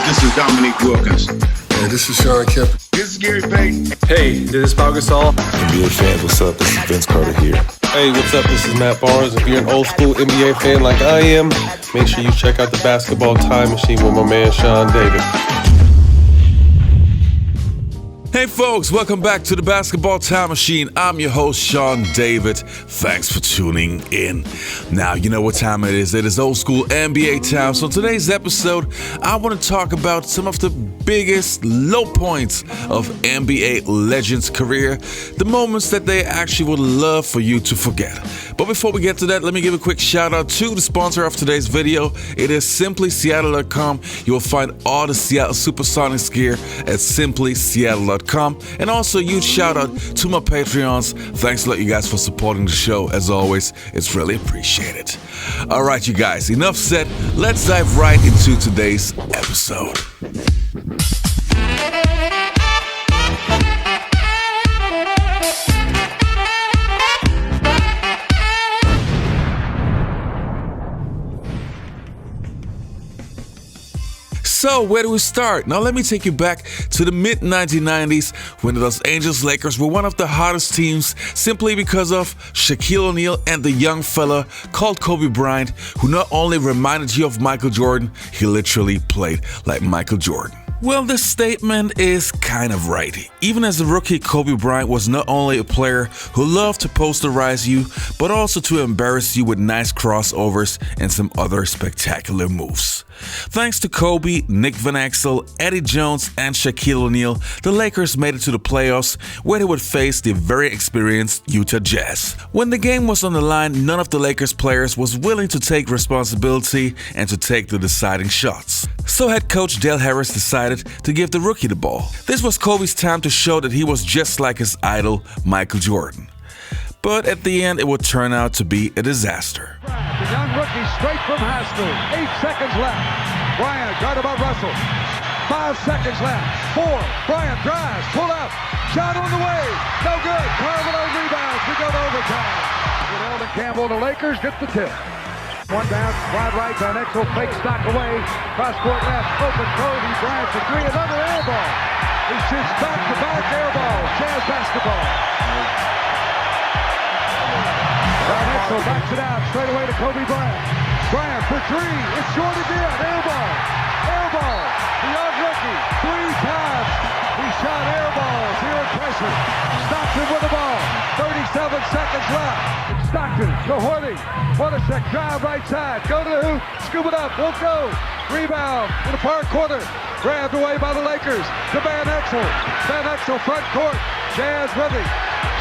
This is Dominique Wilkins. Hey, this is Sean Kemp. This is Gary Payton. Hey, this is Pau Gasol. NBA fans, what's up? This is Vince Carter here. Hey, what's up? This is Matt Barnes. If you're an old school NBA fan like I am, make sure you check out the Basketball Time Machine with my man Sean David. Hey folks, welcome back to the Basketball Time Machine. I'm your host, Sean David. Thanks for tuning in. Now, you know what time it is. It is old school NBA time. So today's episode, I want to talk about some of the biggest low points of NBA legends' career, the moments that they actually would love for you to forget. But before we get to that, let me give a quick shout out to the sponsor of today's video. It is SimplySeattle.com. You will find all the Seattle Supersonics gear at SimplySeattle.com. And also a huge shout out to my Patreons. Thanks a lot, you guys, for supporting the show. As always, it's really appreciated. All right, you guys, enough said. Let's dive right into today's episode. So, where do we start? Now, let me take you back to the mid-1990s when the Los Angeles Lakers were one of the hottest teams simply because of Shaquille O'Neal and the young fella called Kobe Bryant, who not only reminded you of Michael Jordan, he literally played like Michael Jordan. Well, this statement is kind of right. Even as a rookie, Kobe Bryant was not only a player who loved to posterize you, but also to embarrass you with nice crossovers and some other spectacular moves. Thanks to Kobe, Nick Van Exel, Eddie Jones, and Shaquille O'Neal, the Lakers made it to the playoffs where they would face the very experienced Utah Jazz. When the game was on the line, none of the Lakers players was willing to take responsibility and to take the deciding shots. So head coach Dale Harris decided to give the rookie the ball. This was Kobe's time to show that he was just like his idol, Michael Jordan. But at the end, it would turn out to be a disaster. The young rookie straight from high school. 8 seconds left. Bryant guarded by Russell. 5 seconds left. 4. Bryant drives. Pull up. Shot on the way. No good. Carmelo rebounds. We go to overtime. Goodell and Campbell, the Lakers get the tip. One down. Wide right. Van Exel fake stock away. Cross court left. Open Kobe Bryant for 3. Another air ball. He shoots back-to-back air balls. Jazz basketball. Van Exel backs it out, straight away to Kobe Bryant. Bryant for 3, it's short again, air ball. Air ball, the young rookie, 3 times. He shot air balls, here at pressure. Stockton with the ball, 37 seconds left. Stockton to Horty, Hornacek drive right side, go to the hoop, scoop it up, won't go. Rebound in the far corner, grabbed away by the Lakers to Van Exel. Van Exel front court, Jazz with him.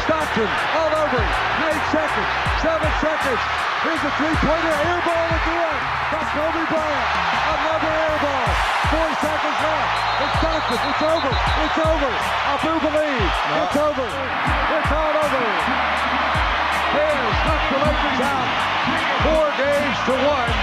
Stockton all over him, 8 seconds, 7 seconds. Here's a three-pointer, air ball again by Kobe Bryant. Another air ball, 4 seconds left. It's Stockton, it's over, it's over. I do believe, it's over. It's all over. Bears knock the Lakers out, 4 games to 1.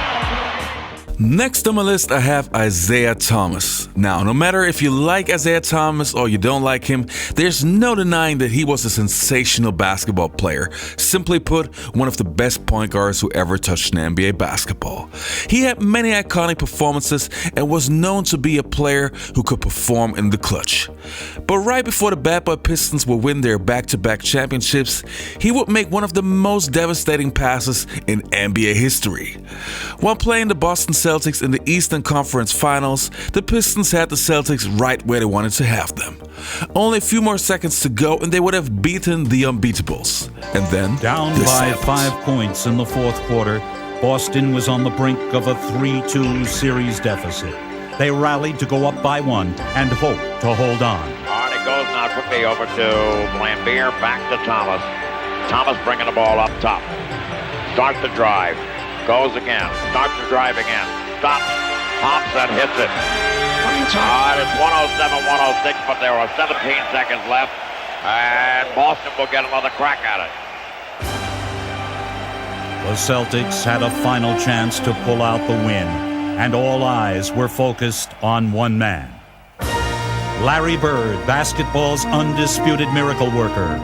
Next on my list, I have Isaiah Thomas. Now, no matter if you like Isaiah Thomas or you don't like him, there's no denying that he was a sensational basketball player. Simply put, one of the best point guards who ever touched an NBA basketball. He had many iconic performances and was known to be a player who could perform in the clutch. But right before the Bad Boy Pistons would win their back-to-back championships, he would make one of the most devastating passes in NBA history. While playing the Boston Celtics in the Eastern Conference Finals, the Pistons had the Celtics right where they wanted to have them. Only a few more seconds to go and they would have beaten the unbeatables. And then, down by 5 points in the fourth quarter, Boston was on the brink of a 3-2 series deficit. They rallied to go up by 1 and hoped to hold on. All right, it goes now quickly over to Lambeer, back to Thomas. Thomas bringing the ball up top. Starts the drive. Goes again. Starts to drive again. Stops. Thompson hits it. All right, it's 107-106, but there are 17 seconds left. And Boston will get another crack at it. The Celtics had a final chance to pull out the win, and all eyes were focused on one man. Larry Bird, basketball's undisputed miracle worker.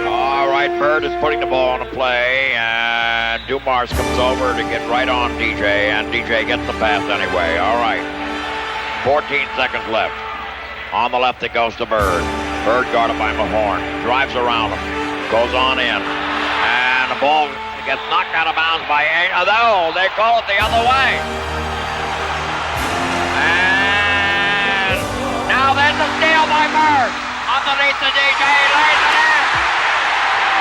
All right, Bird is putting the ball on the play, and Dumars comes over to get right on DJ, and DJ gets the pass anyway. All right. 14 seconds left. On the left, it goes to Bird. Bird guarded by Mahorn. Drives around him. Goes on in. And the ball gets knocked out of bounds by no, they call it the other way. And now there's a steal by Bird. Underneath the DJ, lays it in.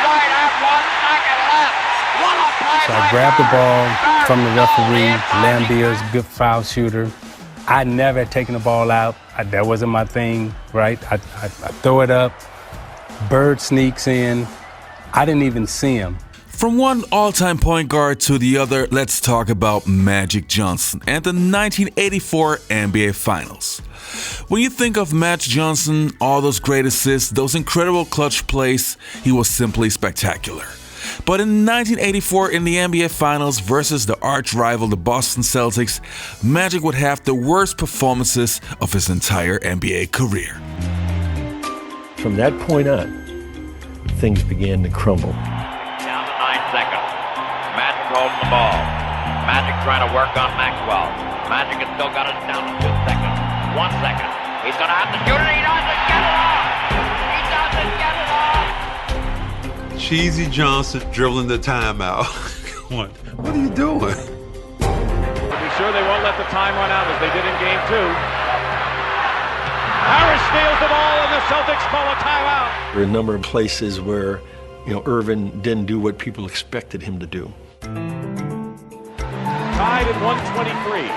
Right at 1 second left. What a play So by I grabbed the Bird. ball Bird from the referee. stole the Lambier's a good foul shooter. I never had taken the ball out. That wasn't my thing, right? I throw it up. Bird sneaks in. I didn't even see him. From one all-time point guard to the other, let's talk about Magic Johnson and the 1984 NBA Finals. When you think of Magic Johnson, all those great assists, those incredible clutch plays, he was simply spectacular. But in 1984 in the NBA Finals versus the arch rival, the Boston Celtics, Magic would have the worst performances of his entire NBA career. From that point on, things began to crumble. Down to 9 seconds. Magic holding the ball. Magic trying to work on Maxwell. Magic has still got it down to 2 seconds. 1 second. He's going to have to shoot it. He doesn't get it off. He doesn't get it off. Cheesy Johnson dribbling the timeout. What are you doing? Be sure they won't let the time run out as they did in game 2. Harris steals the ball and the Celtics call a timeout. There were a number of places where, Irvin didn't do what people expected him to do. Tied at 123.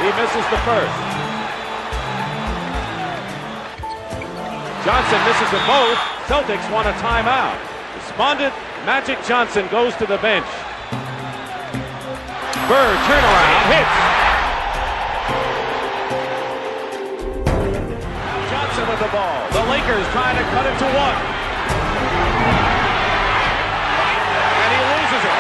He misses the first. Johnson misses them both. Celtics want a timeout. Despondent, Magic Johnson goes to the bench. Bird turnaround, hits. Johnson with the ball. The Lakers trying to cut it to 1. And he loses it.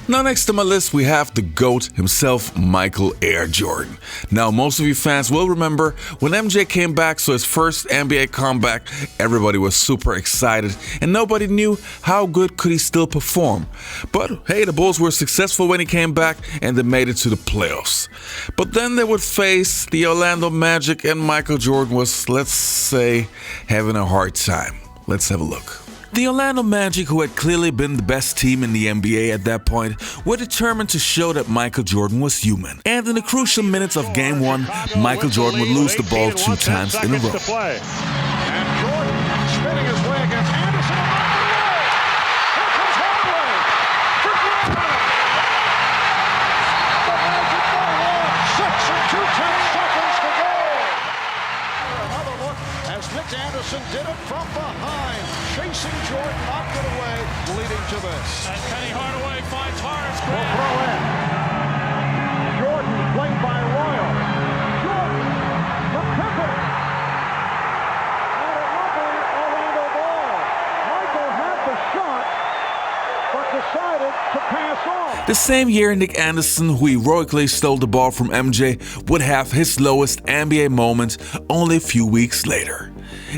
Now next on my list we have the GOAT himself, Michael Air Jordan. Now most of you fans will remember when MJ came back, so his first NBA comeback, everybody was super excited and nobody knew how good could he still perform. But hey, the Bulls were successful when he came back and they made it to the playoffs. But then they would face the Orlando Magic and Michael Jordan was, let's say, having a hard time. Let's have a look. The Orlando Magic, who had clearly been the best team in the NBA at that point, were determined to show that Michael Jordan was human. And in the crucial minutes of Game 1, Michael Jordan would lose the ball 2 times in a row. And Jordan spinning his way against Anderson. Here comes Hardaway. For Bryant. The Magic by 1. 6 and 2/10 seconds to go. Another look as Nick Anderson did it from behind. Chasing Jordan, knocked it away, leading to this. And Penny Hardaway finds Horace Grant. Will throw in. Jordan played by Royal. Jordan, the pivot. And a lovely Orlando ball. Michael had the shot, but decided to pass on. The same year, Nick Anderson, who heroically stole the ball from MJ, would have his lowest NBA moment only a few weeks later.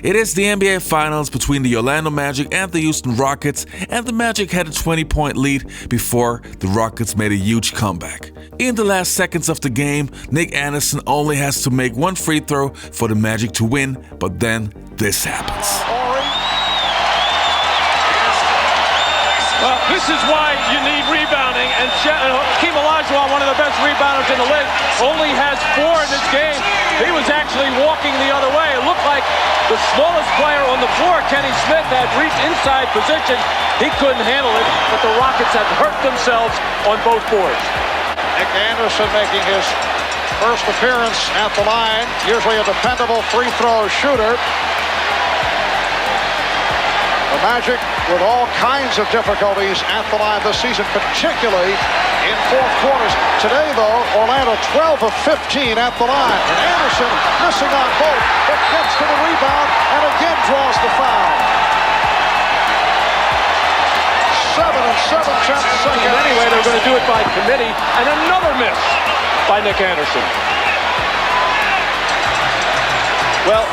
It is the NBA Finals between the Orlando Magic and the Houston Rockets, and the Magic had a 20-point lead before the Rockets made a huge comeback. In the last seconds of the game, Nick Anderson only has to make 1 free throw for the Magic to win, but then this happens. Well, this is why you need rebounding, and Hakeem Olajuwon, one of the best rebounders in the league, only has 4 in this game. He was actually walking the other way. It looked like the smallest player on the floor, Kenny Smith, had reached inside position. He couldn't handle it, but the Rockets had hurt themselves on both boards. Nick Anderson making his first appearance at the line, usually a dependable free throw shooter. The Magic with all kinds of difficulties at the line this season, particularly in fourth quarters. Today, though, Orlando 12 of 15 at the line. And Anderson missing on both, but gets to the rebound and again draws the foul. 7 and 7/10 seconds. Anyway, they're going to do it by committee, and another miss by Nick Anderson. Well,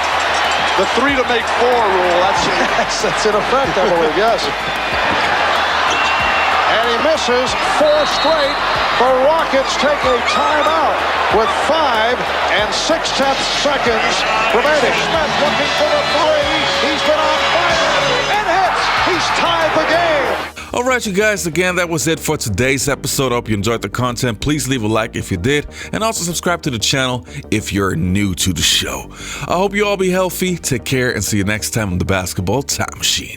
The 3 to make 4 rule. That's in effect, I believe, yes. And he misses 4 straight. The Rockets take a timeout with 5 6/10 seconds remaining. Smith looking for the 3. He's been on fire and hits. He's tied the game. All right, you guys, again, that was it for today's episode. I hope you enjoyed the content. Please leave a like if you did, and also subscribe to the channel if you're new to the show. I hope you all be healthy, take care, and see you next time on the Basketball Time Machine.